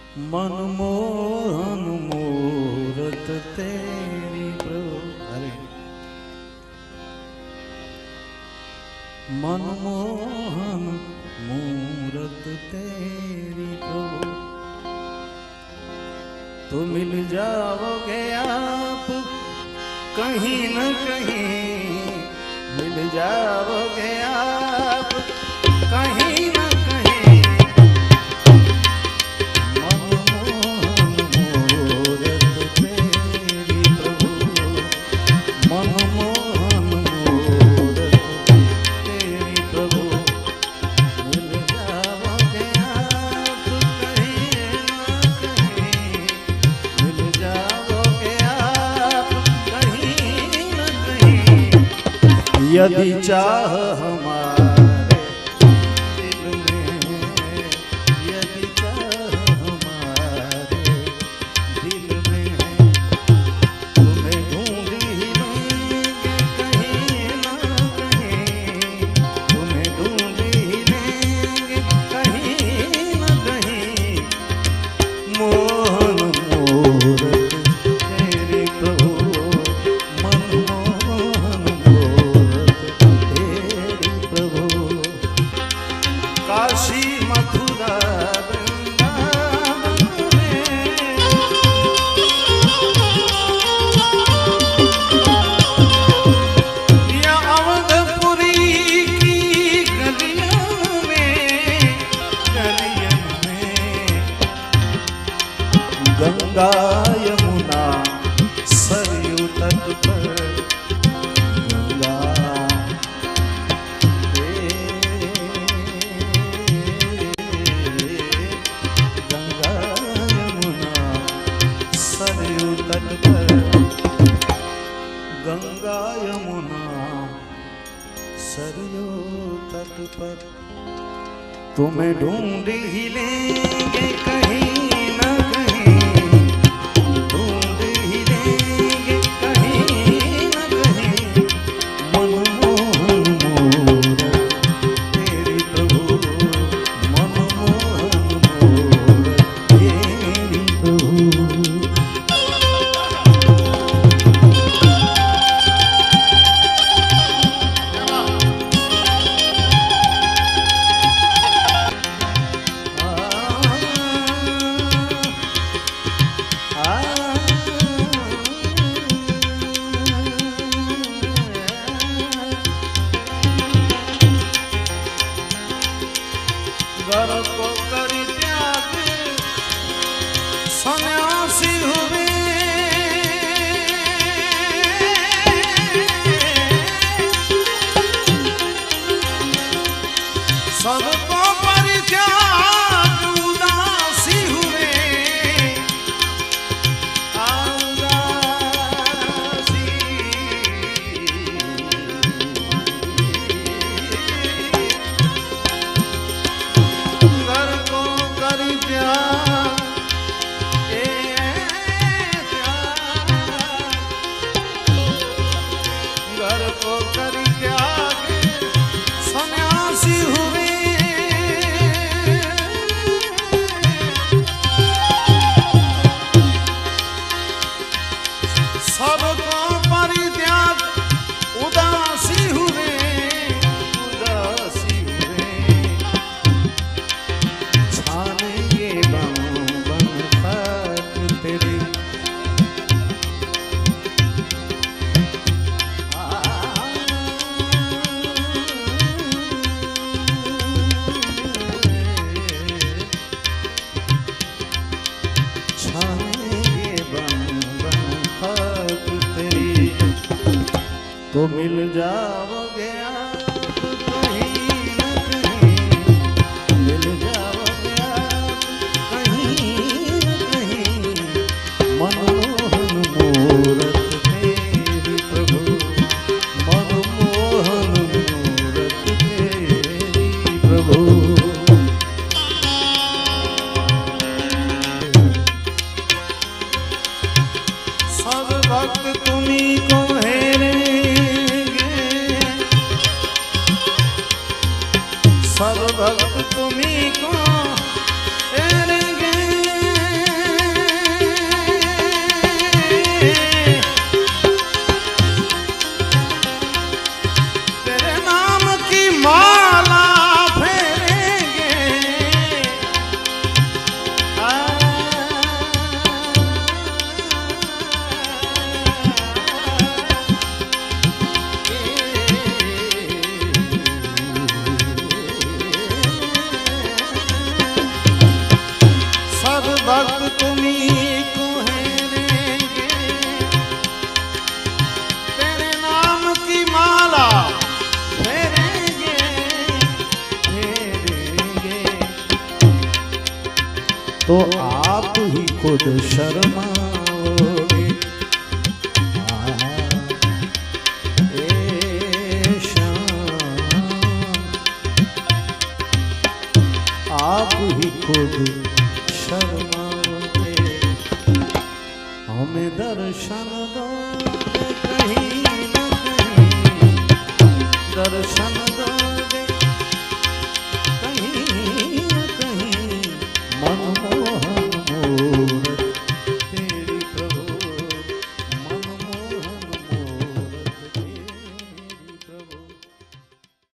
मनमोहन मूरत तेरी प्रभु। अरे मनमोहन मूरत तेरी प्रभु। तो मिल जाओगे आप कहीं न कहीं, मिल जाओगे आप कहीं न कहीं। मनमोहन मूरत तेरी प्रभु, मनमोहन मूरत तेरी प्रभु। मिल जाओगे आप कहीं न कहीं, मिल जाओगे आप कहीं न कहीं। यदि चाह हमारे दिल में, यदि चाह हमारे दिल में, तुम्हें ढूंढ ही लेंगे कहीं ना कहीं, तुम्हें ढूंढ ही लेंगे कहीं ना कहीं। मोहन मूरत तेरी प्रभु, मनमोहन मूरत तेरी प्रभु। काशी मथुरा वृंदावन में, या अवधपुरी की गलियों में, गलियों में। गंगा यमुना सरयू तट पर, गंगा गंगा यमुना सरयू तट पर, गंगा यमुना सरयू तट पर। तुम्हें ढूंढ ही लेंगे कहीं ना कहीं, ढूंढ ही लेंगे कहीं ना कहीं। मनमोहन मूरत तेरी प्रभु, मनमोहन मूरत तेरी प्रभु। घर को कर त्याग सन्यासी हुए, सबको परित्याग उदासी हुए। घर को कर त्याग, घर को कर त्याग सन्यासी हुए। सबको परित्याग उदासी हुए, उदासी हुए। छानेंगे बन बन तक तेरे, छानेंगे बन बन तक तेरी। तो मिल जाओगे आप कहीं न कहीं, मिल जाओगे आप कहीं न कहीं। मनमोहन मूरत तेरी प्रभु, मनमोहन मूरत तेरी प्रभु। सब भक्त तुम्हीं को हेरेंगे, सब भक्त तुम्हीं को हेरेंगे। भक्त तुम्ही को हेरेंगे, तेरे नाम की माला फेरेंगे फेरेंगे। तो आप ही खुद शर्माओगे। आप ही खुद शर्माओगे, हमें दर्शन दो।